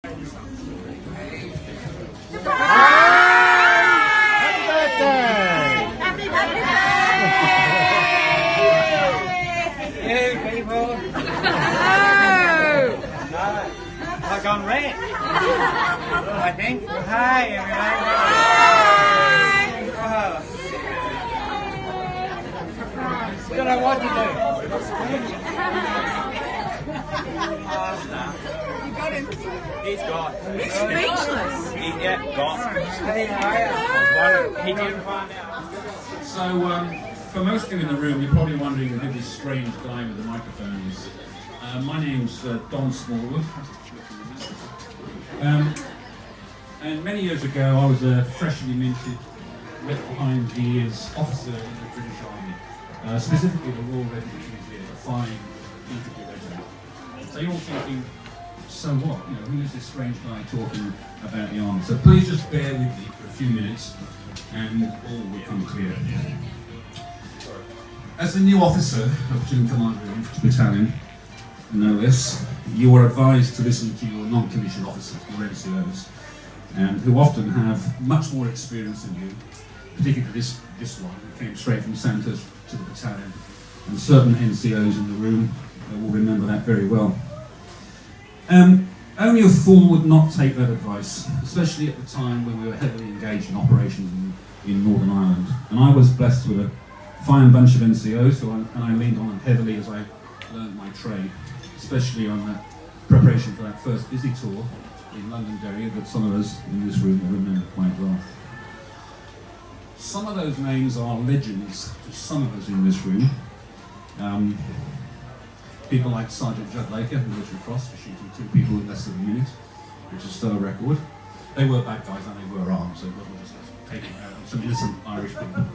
Happy birthday! You people! I've gone red. I think. Hi, everybody. Oh. Don't know what to do. You got him. He's gone. He's speechless. Yeah, gone. He didn't find out. So, for most of you in the room, you're probably wondering who this strange guy with the microphone is. My name's Don Smallwood. And many years ago, I was a freshly minted, left behind the ears officer in the British Army, specifically the Royal Revenue Fusiliers, a fine infantry regiment. So you're all thinking, so what? You know, who is this strange guy talking about the army? So please just bear with me for a few minutes, and all will become clear. As the new officer of Platoon Commander of Infantry Battalion, no less, you are advised to listen to your non-commissioned officers, your NCOs, who often have much more experience than you, particularly this one, who came straight from Santos to the battalion, and certain NCOs in the room will remember that very well. Only a fool would not take that advice, especially at the time when we were heavily engaged in operations in Northern Ireland. And I was blessed with a fine bunch of NCOs, and I leaned on them heavily as I learned my trade, especially on that preparation for that first busy tour in Londonderry that some of us in this room will remember quite well. Some of those names are legends to some of us in this room. People like Sergeant Judd Laker and Military Cross for shooting 2 people in less than a minute, which is still a record. They were bad guys and they were armed, so it wasn't just taking out some innocent Irish people.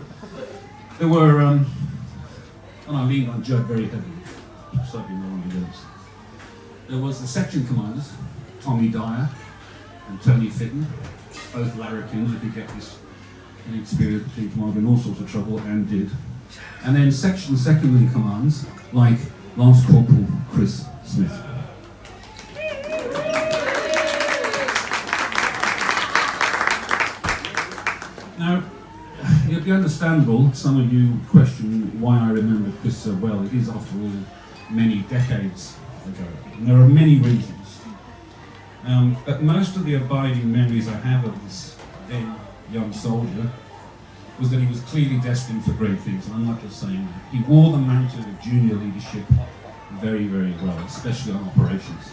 There were, and I leaned on Judd very heavily, certainly no longer lives. There was the section commanders, Tommy Dyer and Tony Fitton, both larrikins who could get this inexperienced platoon commander in all sorts of trouble, and did. And then section secondary commands, like Lance Corporal Chris Smith. Now, it'll be understandable, some of you question why I remember Chris so well. It is, after all, many decades ago. And there are many reasons. But most of the abiding memories I have of this then young soldier was that he was clearly destined for great things, and I'm not just saying that. He wore the mantle of junior leadership very, very well, especially on operations.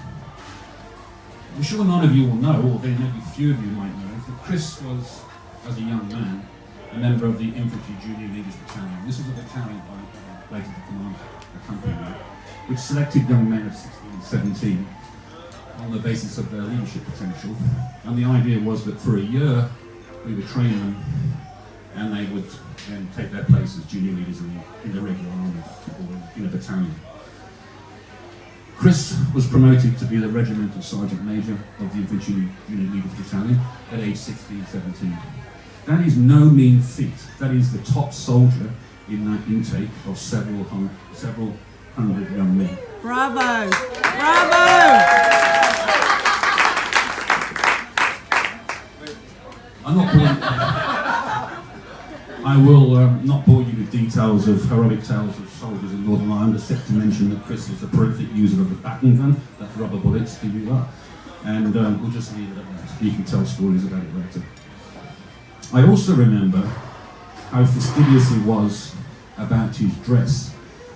I'm sure none of you will know, or then maybe few of you might know, that Chris was, as a young man, a member of the Infantry Junior Leaders Battalion. This was a battalion later to command a company, which selected young men of 16 and 17 on the basis of their leadership potential. And the idea was that for a year, we would train them, and they would then take their place as junior leaders in the regular army or in a battalion. Chris was promoted to be the regimental sergeant major of the Infantry Unit Leaders Battalion at age 16-17. That is no mean feat. That is the top soldier in that intake of several hundred young men. Bravo! Bravo! I will not bore you with details of heroic tales of soldiers in Northern Ireland, except to mention that Chris was a prolific user of the baton gun, that's rubber bullets, to you that. And we'll just leave it at that. You can tell stories about it later. I also remember how fastidious he was about his dress,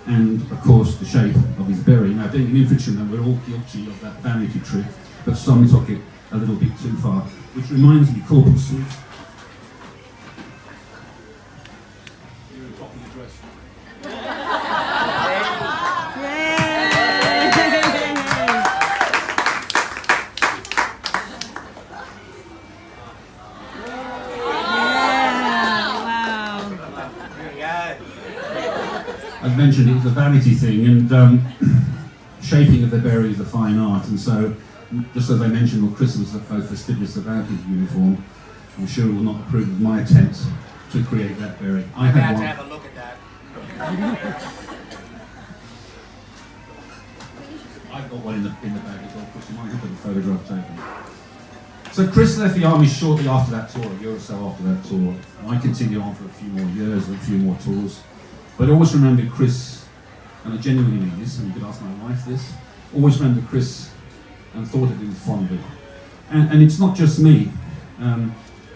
and of course the shape of his beret. Now, being an infantryman, we're all guilty of that vanity trick, but some took it a little bit too far. Which reminds me, Corporal Smith. You're in top of the dress. As mentioned, it's a vanity thing, and shaping of the beret is a fine art, and so, just as I mentioned, well, Chris was so fastidious about his uniform. I'm sure he will not approve of my attempt to create that beret. I had one. Have a look at that. I've got one in the bag as well, because you might have a photograph taken. So Chris left the army shortly after that tour, a year or so after that tour. I continued on for a few more years and a few more tours. But I always remembered Chris, and I genuinely mean this, and you could ask my wife this, always remembered Chris and thought of him fondly. And it's not just me.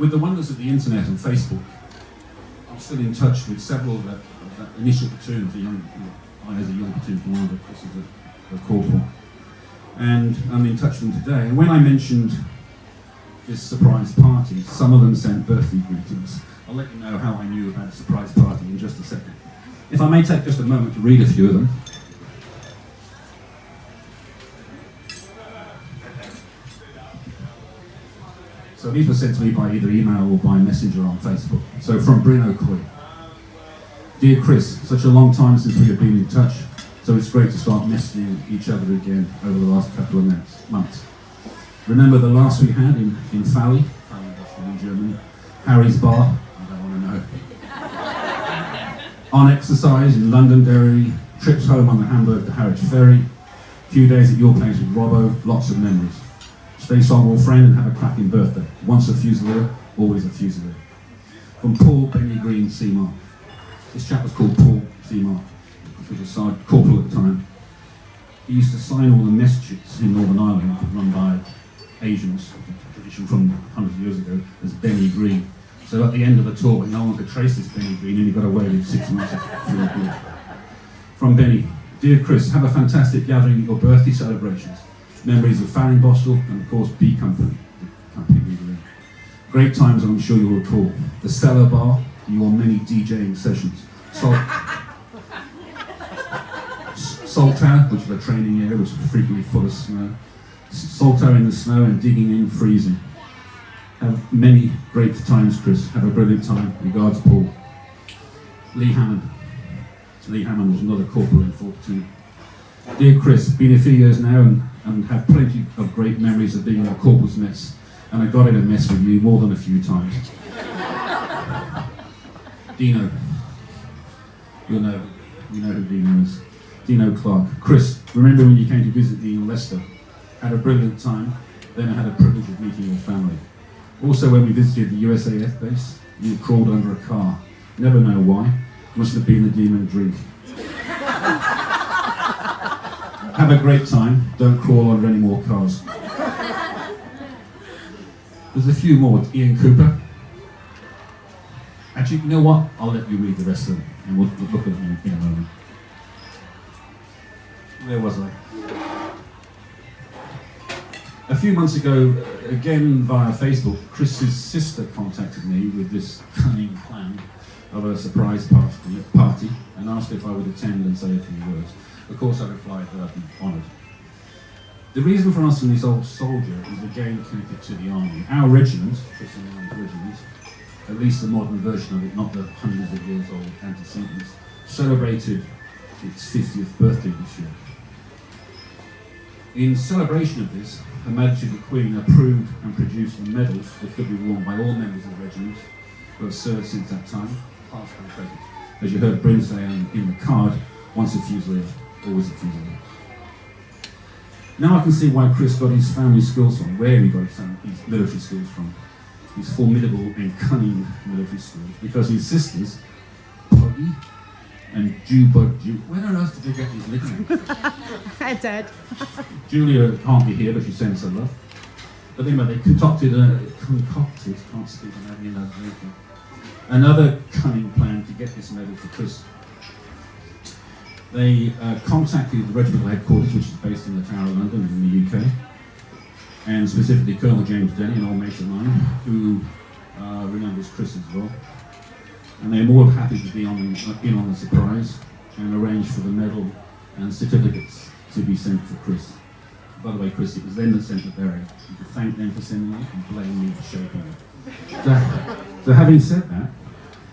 With the wonders of the internet and Facebook, I'm still in touch with several of that initial platoon, I as a young platoon commander, Chris is a corporal. And I'm in touch with them today. And when I mentioned this surprise party, some of them sent birthday greetings. I'll let you know how I knew about the surprise party in just a second. If I may take just a moment to read a few of them. So these were sent to me by either email or by messenger on Facebook. So from Bryn O'Coy. Dear Chris, such a long time since we have been in touch, so it's great to start messaging each other again over the last couple of months. Remember the last we had in Fally in Germany, Harry's Bar, I don't want to know. On exercise in Londonderry, trips home on the Hamburg to Harwich Ferry, a few days at your place with Robbo, lots of memories. Stay strong, old friend, and have a cracking birthday. Once a Fusilier, always a Fusilier. From Paul Benny Green Seamark. This chap was called Paul Seamark. He was a corporal at the time. He used to sign all the mess chits in Northern Ireland run by Asians, a tradition from hundreds of years ago, as Benny Green. So at the end of the tour, when no one could trace this Benny Green, and he got away with 6 months of free beer. From Benny, dear Chris, have a fantastic gathering at your birthday celebrations. Memories of Farringbostel and of course B Company, the company we were in. Great times, I'm sure you'll recall. The Cellar Bar, your many DJing sessions. Saltire, which is a training area, which was frequently full of snow. Saltire in the snow and digging in, freezing. Have many great times, Chris. Have a brilliant time. Regards, Paul. Lee Hammond. Lee Hammond was another corporal in 42. Dear Chris, been a few years now and have plenty of great memories of being in a corporal's mess. And I got in a mess with you more than a few times. Dino. You know who Dino is. Dino Clark. Chris, remember when you came to visit me in Leicester? Had a brilliant time, then I had a privilege of meeting your family. Also when we visited the USAF base, you crawled under a car. Never know why. Must have been the demon drink. Have a great time, don't crawl under any more cars. There's a few more. Ian Cooper. Actually, you know what? I'll let you read the rest of them, and we'll look at them in a moment. Where was I? A few months ago, again via Facebook, Chris's sister contacted me with this cunning plan of a surprise party and asked if I would attend and say a few words. Of course, I replied that I'd be honoured. The reason for asking this old soldier is again connected to the army. Our regiment, Chris and I's regiment, at least the modern version of it, not the hundreds of years old antecedents, celebrated its 50th birthday this year. In celebration of this, Her Majesty the Queen approved and produced a medal that could be worn by all members of the regiment who have served since that time, past and present. As you heard Bryn say in the card, once a Fusilier, always a Fusilier. Now I can see why Chris got his family skills from, where he got his military skills from. His formidable and cunning military skills, because his sisters, Poggy and where on earth did they get these nicknames? I did. Julia can't be here, but she sends her love. But anyway, they concocted, can't speak on having another cunning plan to get this medal for Chris. They contacted the regimental headquarters, which is based in the Tower of London in the UK, and specifically Colonel James Denny, an old mate of mine, who remembers Chris as well. And they're more than happy to be in on the surprise and arrange for the medal and certificates to be sent for Chris. By the way, Chris, it was them that sent the berry. You could thank them for sending it and blame me for shaping it. So having said that,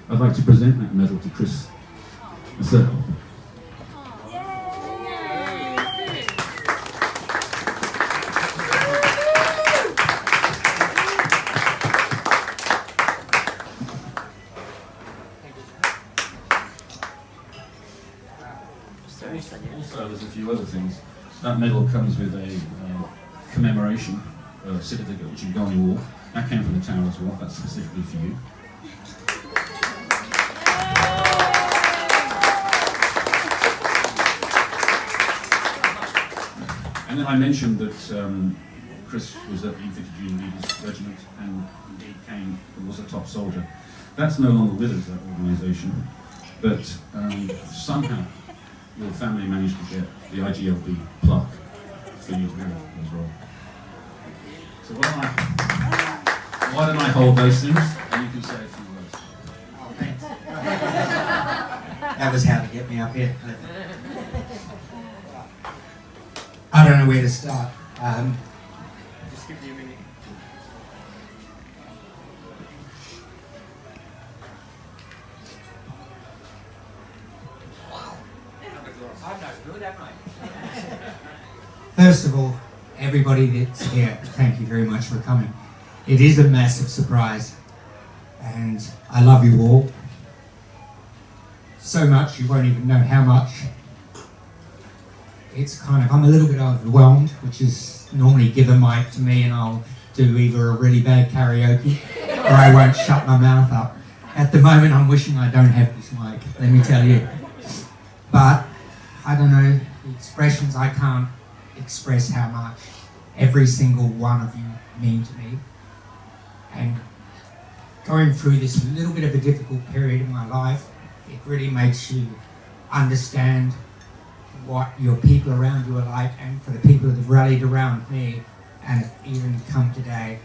I'd like to present that medal to Chris. So, also, there's a few other things. That medal comes with a commemoration certificate which you can go on your wall. That came from the tower as well. That's specifically for you. And then I mentioned that Chris was at the Infantry Junior Leaders Regiment and indeed was a top soldier. That's no longer with us, that organisation, but somehow your family managed to get the IGLB plaque for you to wear as well. So why don't I hold those things and you can say a few words. Oh, thanks. That was how to get me up here. I don't know where to start. Just give me a minute. First of all, everybody that's here, thank you very much for coming. It is a massive surprise, and I love you all so much you won't even know how much. It's kind of, I'm a little bit overwhelmed, which is normally give a mic to me and I'll do either a really bad karaoke or I won't shut my mouth up. At the moment I'm wishing I don't have this mic, let me tell you. But, I don't know, the expressions, I can't express how much every single one of you mean to me. And going through this little bit of a difficult period in my life, it really makes you understand what your people around you are like, and for the people that have rallied around me and have even come today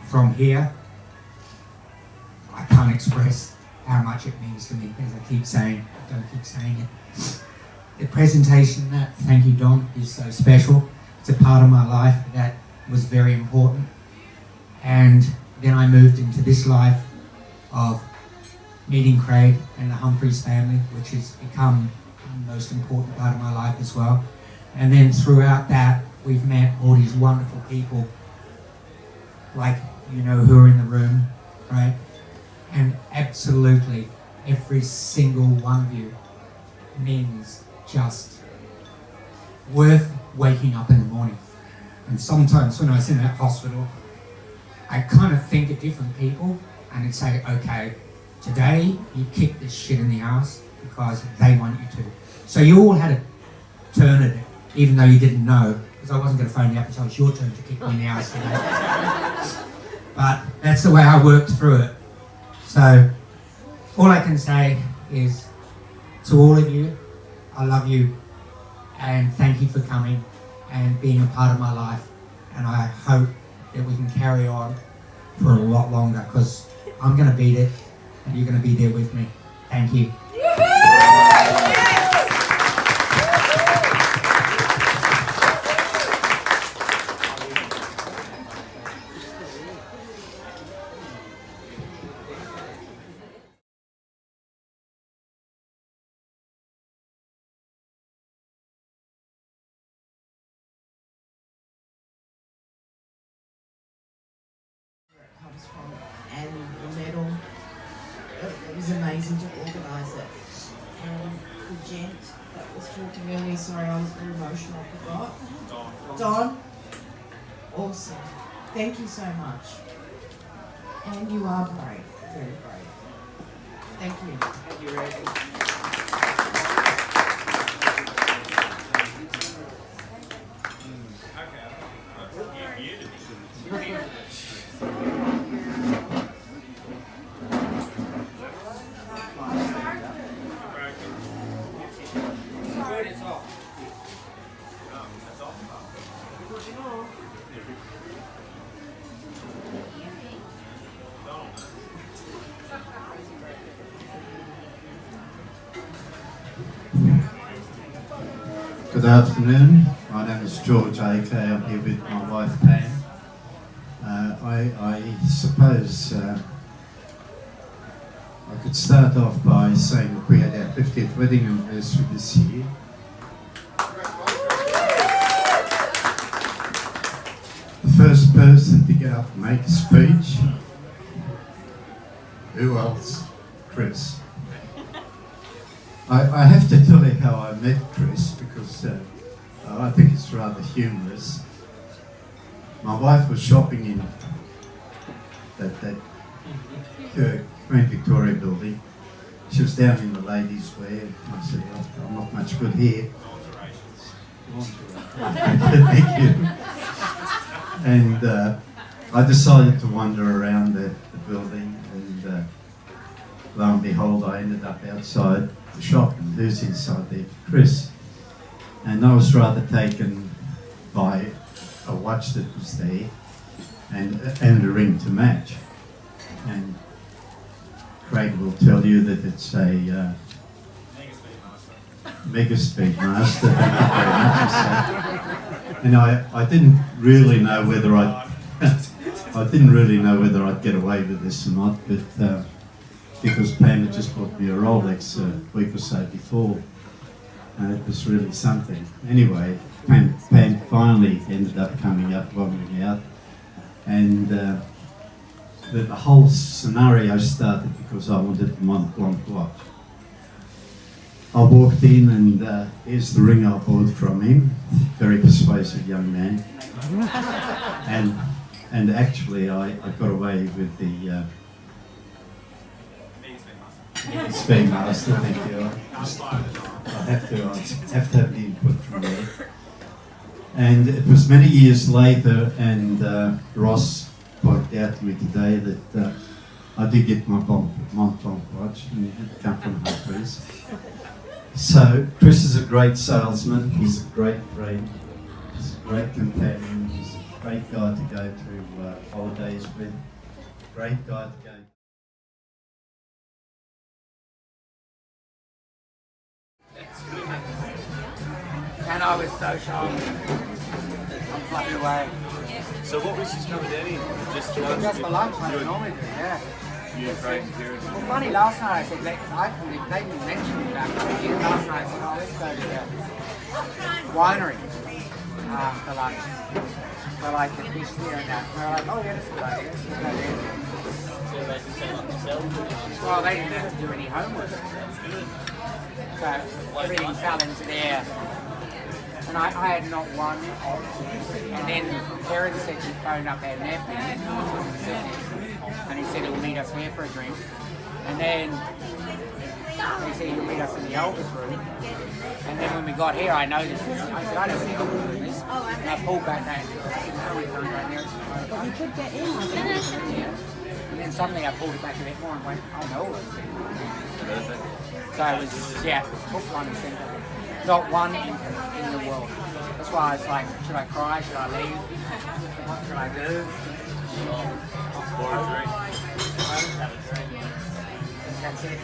from here, I can't express how much it means to me, as I keep saying, I don't keep saying it. The presentation, that, thank you Don, is so special. It's a part of my life that was very important. And then I moved into this life of meeting Craig and the Humphreys family, which has become the most important part of my life as well. And then throughout that, we've met all these wonderful people, like, you know, who are in the room, right? And absolutely every single one of you means just worth waking up in the morning. And sometimes when I was in that hospital, I kind of think of different people and I'd say, okay, today you kick this shit in the ass because they want you to. So you all had a turn at it, even though you didn't know, because I wasn't going to phone you up until it's your turn to kick me in the ass today. But that's the way I worked through it. So all I can say is to all of you, I love you and thank you for coming and being a part of my life. And I hope that we can carry on for a lot longer, because I'm going to beat it and you're going to be there with me. Thank you. Comes from, and the medal, it was amazing to organise it. The gent that was talking earlier, sorry I was very emotional, I forgot. Don, awesome. Thank you so much. And you are brave, very brave. Thank you. Thank you, Rachel. Good afternoon. My name is George AK. I'm here with my wife Pam. I suppose I could start off by saying that we had our 50th wedding anniversary this year. The first person to get up and make a speech. Who else? Chris. I have to tell you how I met Chris, because I think it's rather humorous. my wife was shopping in that Queen Victoria building. She was down in the ladies' wear. I said, well, I'm not much good here. Thank you. And I decided to wander around the building, and lo and behold, I ended up outside the shop, and who's inside there? Chris. And I was rather taken by a watch that was there and a ring to match. And Craig will tell you that it's a Mega Speed Master. Thank you very much. And I didn't really know whether I'd get away with this or not, but because Pam had just bought me a Rolex a week or so before, and it was really something. Anyway, Pam finally ended up coming up, wandering out, and the whole scenario started because I wanted the Mont Blanc watch. I walked in, and here's the ring I bought from him. Very persuasive young man. And actually, I got away with the Speed Master. Thank you. I have to have the input from there. And it was many years later, and Ross pointed out to me today that I did get my Mont Blanc watch, and it had come from Humphreys. So Chris is a great salesman. He's a great friend. He's a great companion. He's a great guy to go to holidays with. Great guy to go. And I was so shocked. I'm fluffing away. So what was his number, Danny? Just Just for lunch, like I normally do, yeah. you, Craig, and Kieran. Well, funny, last night I said, they didn't mention it back then. Last night I said, oh, let's go to the winery for lunch. For like the fish there and that. And they were like, oh yeah, that's a good idea. Let's go there. Well, they didn't have to do any homework. So everything fell into there. And I had not one. And then Karen said she phoned up our nephew. And he said he'll meet us here for a drink. And then he said he'll meet us in the elders room. And then when we got here, I noticed this. I said, I don't see elders room this. And I pulled back that. But you could get in. Yeah. And then suddenly I pulled it back a bit more and went, oh no. So it was, yeah, hook, line and sinker. Not one in the world. That's why I was like, should I cry? Should I leave? What should I do? Pour a drink. That's it.